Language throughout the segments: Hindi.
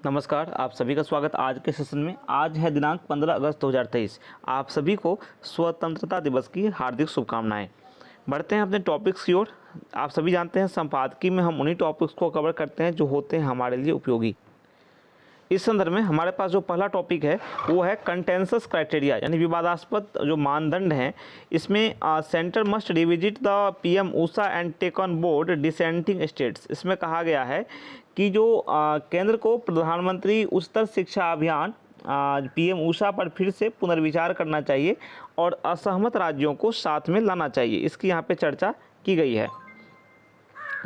नमस्कार, आप सभी का स्वागत आज के सेशन में। आज है दिनांक 15 अगस्त 2023। आप सभी को स्वतंत्रता दिवस की हार्दिक शुभकामनाएं। बढ़ते हैं अपने टॉपिक्स की ओर। आप सभी जानते हैं संपादकीय में हम उन्हीं टॉपिक्स को कवर करते हैं जो होते हैं हमारे लिए उपयोगी। इस संदर्भ में हमारे पास जो पहला टॉपिक है वो है कंटेंसस क्राइटेरिया, यानी विवादास्पद जो मानदंड हैं। इसमें centre must revisit the PM USHA and take on board dissenting states. इसमें कहा गया है कि जो केंद्र को प्रधानमंत्री उच्चतर शिक्षा अभियान पीएम ऊषा पर फिर से पुनर्विचार करना चाहिए और असहमत राज्यों को साथ में लाना चाहिए। इसकी यहाँ पे चर्चा की गई है।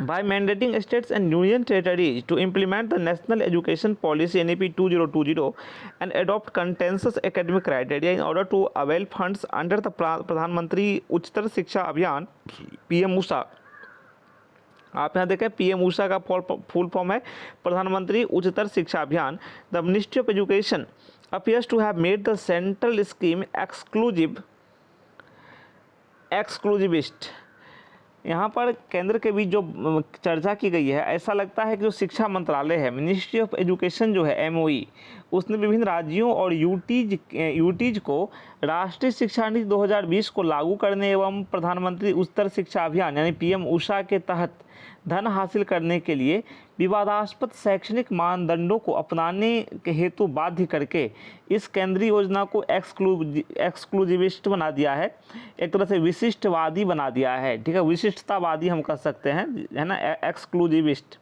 By mandating states and union territories to implement the National Education Policy NEP 2020 and adopt consensus academic criteria in order to avail funds under the प्रधानमंत्री उच्चतर शिक्षा अभियान पीएम ऊषा। आप यहाँ देखें पीएम ऊषा का फुल फॉर्म है प्रधानमंत्री उच्चतर शिक्षा अभियान। The ministry of education appears to have made the central scheme exclusivist। यहाँ पर केंद्र के बीच जो चर्चा की गई है, ऐसा लगता है कि जो शिक्षा मंत्रालय है, मिनिस्ट्री ऑफ एजुकेशन जो है एमओई, उसने विभिन्न राज्यों और यूटीज को राष्ट्रीय शिक्षा नीति 2020 को लागू करने एवं प्रधानमंत्री उच्चतर शिक्षा अभियान यानी पीएम ऊषा के तहत धन हासिल करने के लिए विवादास्पद शैक्षणिक मानदंडों को अपनाने के हेतु बाध्य करके इस केंद्रीय योजना को एक्सक्लूसिविस्ट बना दिया है, एक तरह से विशिष्टवादी बना दिया है। ठीक है, विशिष्टतावादी हम कह सकते हैं, है ना, एक्सक्लूसिविस्ट।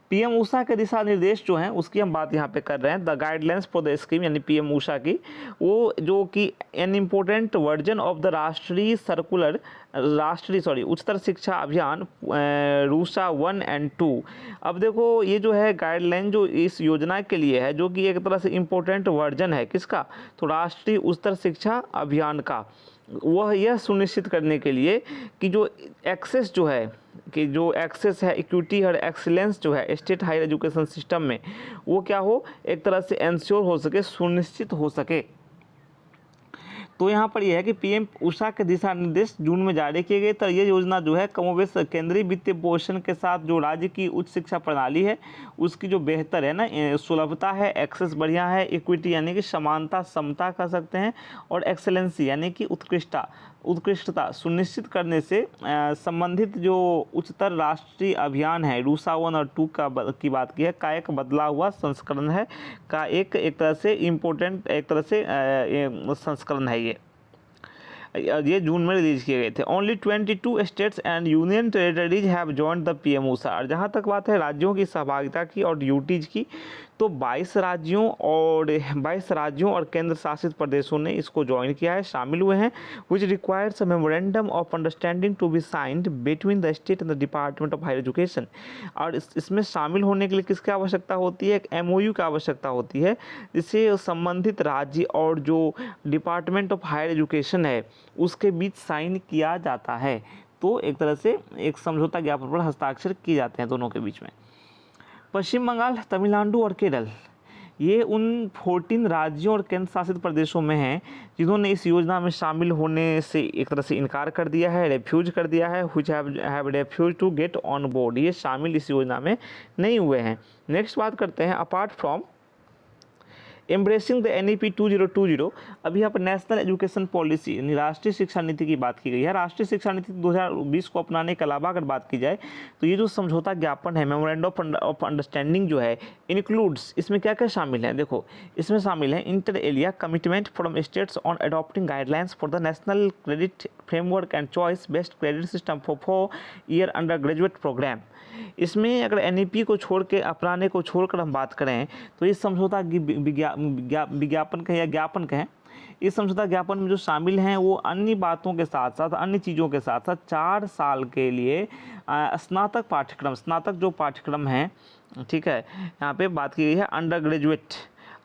पीएम ऊषा के दिशा निर्देश जो हैं उसकी हम बात यहाँ पे कर रहे हैं। The guidelines for the scheme यानी पीएम ऊषा की, वो जो कि an important version of the उच्चतर शिक्षा अभियान रूसा 1 and 2। अब देखो ये जो है गाइडलाइन जो इस योजना के लिए है, जो कि एक तरह से इम्पोर्टेंट वर्जन है किसका, तो राष्ट्रीय उच्चतर शिक्षा अभियान का। वह यह सुनिश्चित करने के लिए कि जो एक्सेस जो है इक्विटी और एक्सीलेंस जो है स्टेट हायर एजुकेशन सिस्टम में, वो क्या हो, एक तरह से एंश्योर हो सके, सुनिश्चित हो सके। तो यहाँ पर यह है कि पीएम ऊषा के दिशा निर्देश जून में जारी किए गए। तो ये योजना जो है कमोबेश केंद्रीय वित्तीय पोषण के साथ जो राज्य की उच्च शिक्षा प्रणाली है उसकी जो बेहतर है ना सुलभता है, एक्सेस बढ़िया है, इक्विटी यानी कि समानता समता कह सकते हैं, और एक्सेलेंसी यानी कि उत्कृष्टता सुनिश्चित करने से संबंधित जो उच्चतर राष्ट्रीय अभियान है रूसा 1 और 2 की बात की है, का एक बदला हुआ संस्करण है, का एक तरह से इम्पोर्टेंट एक तरह से संस्करण है। ये जून में रिलीज किए गए थे। Only 22 states and union territories have joined the PM Usha. और जहाँ तक बात है राज्यों की सहभागिता की और यूटीज की, तो 22 राज्यों और केंद्र शासित प्रदेशों ने इसको ज्वाइन किया है, शामिल हुए हैं। Which requires a memorandum of understanding to be signed between the state and the department of higher education. और इसमें शामिल होने के लिए किसकी आवश्यकता होती है, एक एमओयू की आवश्यकता होती है, जिससे संबंधित राज्य और जो डिपार्टमेंट ऑफ हायर एजुकेशन है उसके बीच साइन किया जाता है। तो एक तरह से एक समझौता ज्ञापन पर हस्ताक्षर किए जाते हैं दोनों के बीच में। पश्चिम बंगाल, तमिलनाडु और केरल, ये उन 14 राज्यों और केंद्र शासित प्रदेशों में हैं जिन्होंने इस योजना में शामिल होने से एक तरह से इनकार कर दिया है, रेफ्यूज कर दिया है। Which have refuse to get on board, ये शामिल इस योजना में नहीं हुए हैं। नेक्स्ट बात करते हैं apart from embracing the NEP 2020। अभी यहाँ पर नेशनल एजुकेशन पॉलिसी यानी राष्ट्रीय शिक्षा नीति की बात की गई है। राष्ट्रीय शिक्षा नीति 2020 को अपनाने के अलावा अगर बात की जाए तो ये जो समझौता ज्ञापन है, मेमोरेंडम ऑफ अंडरस्टैंडिंग जो है, इंक्लूड्स, इसमें क्या क्या शामिल है, देखो इसमें शामिल है inter alia commitment from states on adopting guidelines for the national credit framework and choice based credit system for 4 year undergraduate programme. इसमें अगर NEP को छोड़ के अपनाने को छोड़कर हम बात करें तो इस समझौता विज्ञापन कहें या ज्ञापन कहें, इस समझौता ज्ञापन में जो शामिल हैं वो अन्य बातों के साथ साथ अन्य चीज़ों के साथ साथ 4 साल के लिए स्नातक जो पाठ्यक्रम है, ठीक है, यहाँ पे बात की गई है अंडर ग्रेजुएट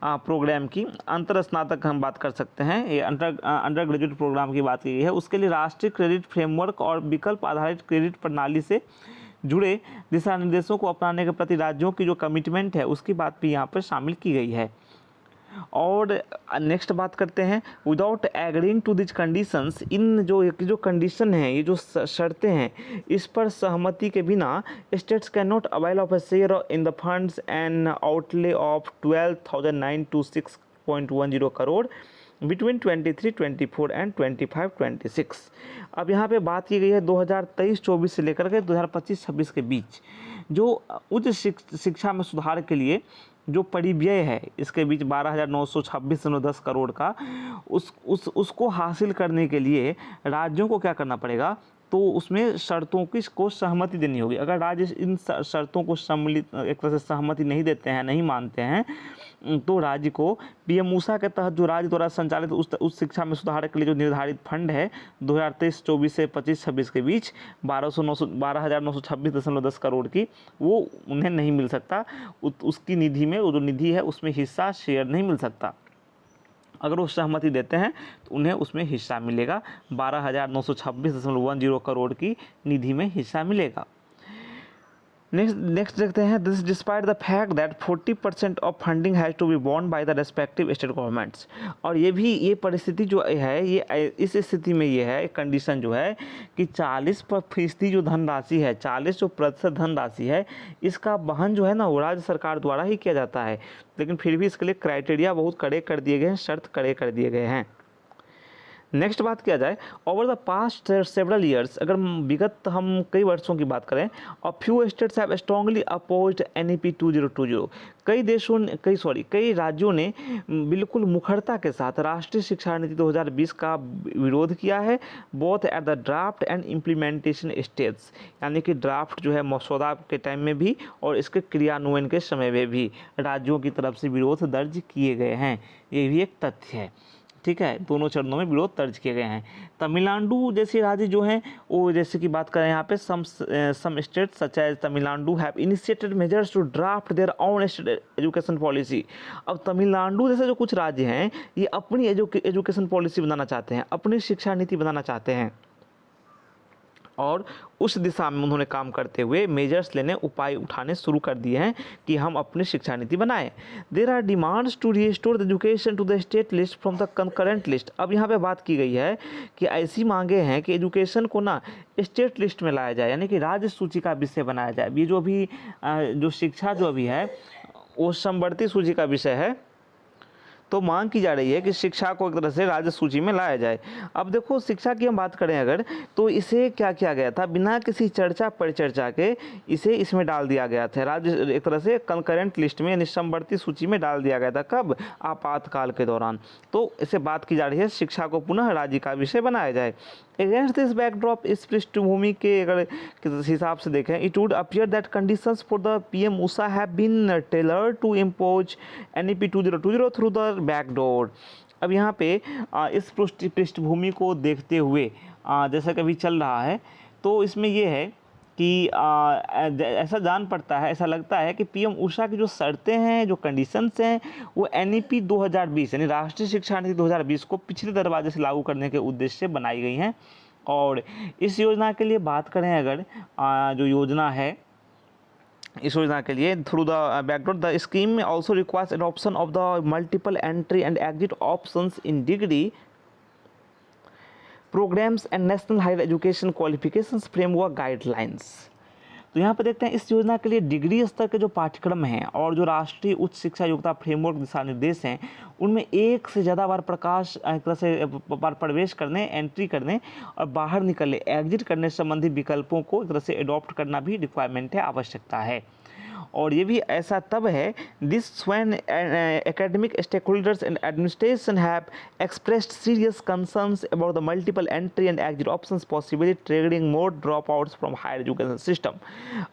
प्रोग्राम की, अंतर स्नातक हम बात कर सकते हैं, ये अंडर ग्रेजुएट प्रोग्राम की बात की गई है। उसके लिए राष्ट्रीय क्रेडिट फ्रेमवर्क और विकल्प आधारित क्रेडिट प्रणाली से जुड़े दिशा निर्देशों को अपनाने के प्रति राज्यों की जो कमिटमेंट है उसकी बात भी यहाँ पर शामिल की गई है। और नेक्स्ट बात करते हैं, without agreeing to this conditions, इन जो कंडीशन है, ये जो शर्तें हैं, इस पर सहमति के बिना states can not avail of a share in the funds and outlay of 12,926.10 crore between 23-24 and 25-26। अब यहाँ पे बात की गई है 2023-24 से लेकर के 2025-26 के बीच जो उच्च शिक्षा में सुधार के लिए जो परिव्यय है इसके बीच 12,926.10 करोड़ का, उसको हासिल करने के लिए राज्यों को क्या करना पड़ेगा, तो उसमें शर्तों की को सहमति देनी होगी। अगर राज्य इन शर्तों को सम्मिलित एक तरह से सहमति नहीं देते हैं, नहीं मानते हैं, तो राज्य को पीएम ऊषा के तहत जो राज्य द्वारा संचालित उस शिक्षा में सुधार के लिए जो निर्धारित फंड है 2023-24 से 25-26 के बीच 12,926.10 करोड़ की, वो उन्हें नहीं मिल सकता। उसकी निधि में, वो जो निधि है उसमें हिस्सा, शेयर नहीं मिल सकता। अगर वो सहमति देते हैं तो उन्हें उसमें हिस्सा मिलेगा, 12,926.10 करोड़ की निधि में हिस्सा मिलेगा। नेक्स्ट देखते हैं, this despite the fact that 40% of funding has to be borne by the respective state governments. और ये परिस्थिति जो है, ये इस स्थिति में ये है, कंडीशन जो है कि 40% जो धनराशि है, 40% धनराशि है, इसका वहन जो है ना, वो राज्य सरकार द्वारा ही किया जाता है। लेकिन फिर भी इसके लिए क्राइटेरिया बहुत कड़े कर दिए गए हैं, शर्त कड़े कर दिए गए हैं। नेक्स्ट बात किया जाए, over the past several years, अगर विगत हम कई वर्षों की बात करें, a few states have strongly opposed NEP 2020। कई राज्यों ने बिल्कुल मुखरता के साथ राष्ट्रीय शिक्षा नीति 2020 का विरोध किया है, both at the draft and implementation stage, यानी कि ड्राफ्ट जो है मसौदा के टाइम में भी और इसके क्रियान्वयन के समय में भी राज्यों की तरफ से विरोध दर्ज किए गए हैं। ये भी एक तथ्य है, ठीक है, दोनों चरणों में विरोध दर्ज किए गए हैं। तमिलनाडु जैसे राज्य जो हैं, वो जैसे कि बात करें यहाँ पे, some state such as Tamil Nadu have initiated measures to draft their own state education policy. अब तमिलनाडु जैसे जो कुछ राज्य हैं, ये अपनी एजुकेशन पॉलिसी बनाना चाहते हैं, अपनी शिक्षा नीति बनाना चाहते हैं, और उस दिशा में उन्होंने काम करते हुए मेजर्स लेने, उपाय उठाने शुरू कर दिए हैं कि हम अपनी शिक्षा नीति बनाएं। There are demands to restore the education to the state list from the concurrent list. अब यहाँ पे बात की गई है कि ऐसी मांगे हैं कि एजुकेशन को ना स्टेट लिस्ट में लाया जाए, यानी कि राज्य सूची का विषय बनाया जाए। ये जो अभी जो शिक्षा जो अभी है वो समवर्ती सूची का विषय है, तो मांग की जा रही है कि शिक्षा को एक तरह से राज्य सूची में लाया जाए। अब देखो, शिक्षा की हम बात करें अगर, तो इसे क्या किया गया था, बिना किसी चर्चा परिचर्चा के इसे इसमें डाल दिया गया था, राज्य एक तरह से कंकरेंट लिस्ट में, निसंवर्ती सूची में डाल दिया गया था। कब? आपातकाल के दौरान। तो इसे बात की जा रही है शिक्षा को पुनः राज्य का विषय बनाया जाए। अगेंस्ट दिस बैकड्रॉप, इस पृष्ठभूमि के अगर किस हिसाब से देखें, it would appear that conditions for the PM USHA have been tailored to impose NEP 2020 through the backdoor. अब यहाँ पे इस पृष्ठभूमि को देखते हुए जैसा कभी चल रहा है, तो इसमें ये है कि ऐसा जान पड़ता है, ऐसा लगता है कि पीएम ऊषा की जो शर्तें हैं, जो कंडीशंस हैं, वो NEP 2020 यानी राष्ट्रीय शिक्षा नीति 2020 को पिछले दरवाजे से लागू करने के उद्देश्य से बनाई गई हैं। और इस योजना के लिए बात करें अगर, जो योजना है, इस योजना के लिए through the background, the scheme में also requires adoption of the multiple entry and exit options in degree programs and national higher education qualifications framework guidelines. तो यहाँ पर देखते हैं, इस योजना के लिए डिग्री स्तर के जो पाठ्यक्रम हैं और जो राष्ट्रीय उच्च शिक्षा योग्यता फ्रेमवर्क दिशा निर्देश हैं, उनमें एक से ज़्यादा बार एक तरह से प्रवेश करने, एंट्री करने और बाहर निकलने, एग्जिट करने संबंधी विकल्पों को एक तरह से एडॉप्ट करना भी रिक्वायरमेंट है, आवश्यकता है। और ये भी ऐसा तब है, this when academic stakeholders and administration have expressed serious concerns about the multiple entry and exit options possibly triggering more dropouts from higher education system.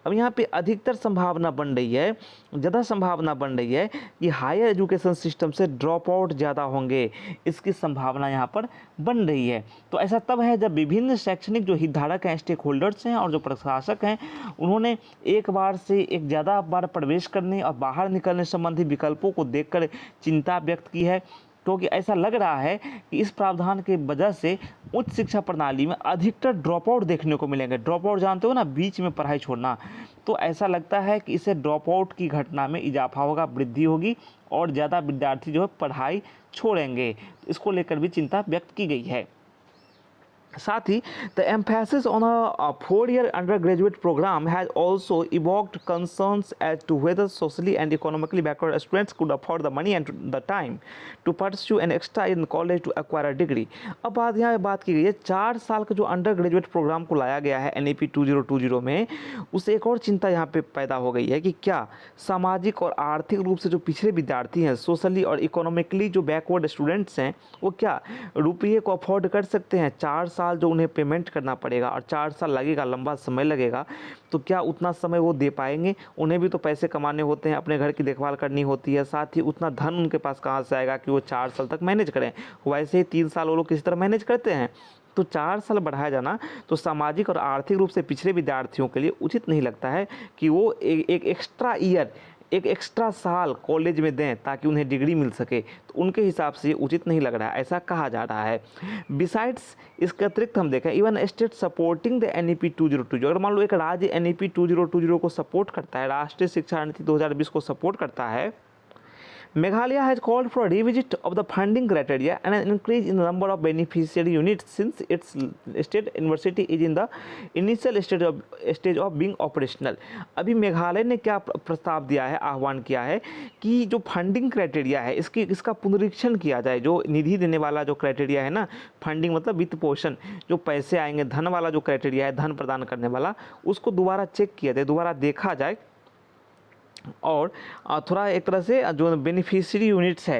अब यहाँ पे अधिकतर संभावना बन रही है, ज़्यादा संभावना बन रही है कि हायर एजुकेशन सिस्टम से ड्रॉप आउट ज़्यादा होंगे, इसकी संभावना यहाँ पर बन रही है। तो ऐसा तब है जब विभिन्न शैक्षणिक जो हितधारक हैं, स्टेक होल्डर्स हैं और जो प्रशासक हैं, उन्होंने एक बार से एक ज़्यादा बार प्रवेश करने और बाहर निकलने संबंधी विकल्पों को देखकर चिंता व्यक्त की है। क्योंकि ऐसा लग रहा है कि इस प्रावधान के वजह से उच्च शिक्षा प्रणाली में अधिकतर ड्रॉप आउट देखने को मिलेंगे। ड्रॉप आउट जानते हो ना, बीच में पढ़ाई छोड़ना। तो ऐसा लगता है कि इससे ड्रॉप आउट की घटना में इजाफा होगा, वृद्धि होगी और ज़्यादा विद्यार्थी जो है पढ़ाई छोड़ेंगे। इसको लेकर भी चिंता व्यक्त की गई है। साथ ही the emphasis on a 4-year undergraduate program has also evoked concerns as to whether socially and economically backward students could afford the money and the time to pursue an extra in college to acquire a degree। अब यहाँ बात की गई है 4 साल का जो अंडर ग्रेजुएट प्रोग्राम को लाया गया है NEP 2020 में, उससे एक और चिंता यहाँ पे पैदा हो गई है कि क्या सामाजिक और आर्थिक रूप से जो पिछड़े विद्यार्थी हैं, सोशली और इकोनॉमिकली जो बैकवर्ड स्टूडेंट्स हैं, वो क्या रुपये को अफोर्ड कर सकते हैं? 4 साल जो उन्हें पेमेंट करना पड़ेगा और 4 साल लगेगा, लंबा समय लगेगा, तो क्या उतना समय वो दे पाएंगे? उन्हें भी तो पैसे कमाने होते हैं, अपने घर की देखभाल करनी होती है, साथ ही उतना धन उनके पास कहाँ से आएगा कि वो 4 साल तक मैनेज करें? वैसे ही 3 साल वो लोग किसी तरह मैनेज करते हैं। तो 4 साल बढ़ाया जाना तो सामाजिक और आर्थिक रूप से पिछड़े विद्यार्थियों के लिए उचित नहीं लगता है कि वो एक एक्स्ट्रा ईयर, एक एक्स्ट्रा साल कॉलेज में दें ताकि उन्हें डिग्री मिल सके। तो उनके हिसाब से ये उचित नहीं लग रहा है, ऐसा कहा जा रहा है। बिसाइड्स इसके अतिरिक्त हम देखें, even state supporting the NEP 2020, अगर मान लो एक राज्य NEP 2020 को सपोर्ट करता है, राष्ट्रीय शिक्षा नीति 2020 को सपोर्ट करता है, Meghalaya has called for a revisit of the funding criteria and an increase in the number of beneficiary units since its state university is in the initial stage of being operational। अभी मेघालय ने क्या प्रस्ताव दिया है, आह्वान किया है कि जो फंडिंग क्राइटेरिया है इसका पुनरीक्षण किया जाए। जो निधि देने वाला जो क्राइटेरिया है ना, फंडिंग मतलब वित्त पोषण, जो पैसे आएंगे, धन वाला जो क्राइटेरिया है, धन प्रदान करने वाला, उसको दोबारा चेक किया जाए, दोबारा देखा जाए और थोड़ा एक तरह से जो बेनिफिशियरी यूनिट्स है,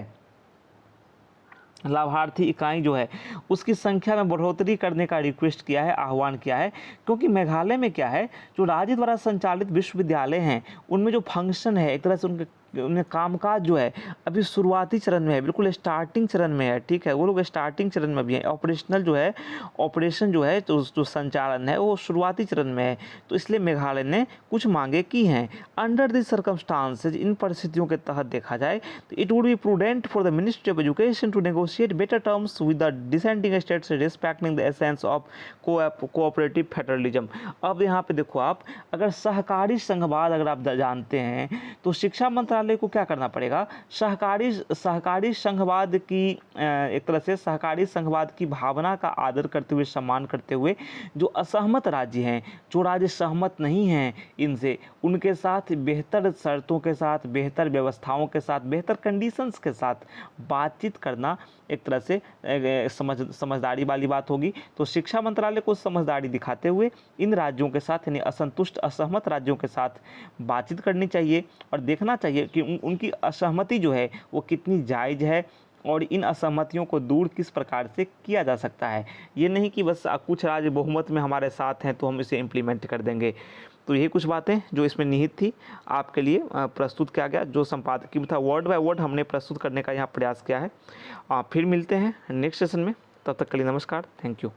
लाभार्थी इकाई जो है, उसकी संख्या में बढ़ोतरी करने का रिक्वेस्ट किया है, आह्वान किया है। क्योंकि मेघालय में क्या है, जो राज्य द्वारा संचालित विश्वविद्यालय हैं उनमें जो फंक्शन है, एक तरह से उनमें कामकाज जो है अभी शुरुआती चरण में है, बिल्कुल स्टार्टिंग चरण में है, ठीक है, वो लोग स्टार्टिंग चरण में भी हैं। ऑपरेशनल जो है, ऑपरेशन जो है, तो जो संचालन है वो शुरुआती चरण में है। तो इसलिए मेघालय ने कुछ मांगे की हैं। अंडर दिस सर्कमस्टांसेज, इन परिस्थितियों के तहत देखा जाए तो it would be prudent for the ministry of education to negotiate better terms with the dissenting states respecting the essence of cooperative federalism. अब यहाँ पे देखो आप, अगर सहकारी संघवाद अगर आप जानते हैं तो शिक्षा मंत्रालय को क्या करना पड़ेगा, सहकारी संघवाद की एक तरह से सहकारी संघवाद की भावना का आदर करते हुए, सम्मान करते हुए, जो असहमत राज्य हैं, जो राज्य सहमत नहीं हैं इनसे, उनके साथ बेहतर शर्तों के साथ, बेहतर व्यवस्थाओं के साथ, बेहतर कंडीशंस के साथ बातचीत करना एक तरह से समझदारी वाली बात होगी। तो शिक्षा मंत्रालय को समझदारी दिखाते हुए इन राज्यों के साथ, यानी असंतुष्ट असहमत राज्यों के साथ बातचीत करनी चाहिए और देखना चाहिए कि उनकी असहमति जो है वो कितनी जायज़ है और इन असहमतियों को दूर किस प्रकार से किया जा सकता है। ये नहीं कि बस कुछ राज्य बहुमत में हमारे साथ हैं तो हम इसे इम्प्लीमेंट कर देंगे। तो यही कुछ बातें जो इसमें निहित थी आपके लिए प्रस्तुत किया गया, जो संपादकीय था वर्ड बाय वर्ड हमने प्रस्तुत करने का यहाँ प्रयास किया है। फिर मिलते हैं नेक्स्ट सेशन में, तब तक के लिए नमस्कार, थैंक यू।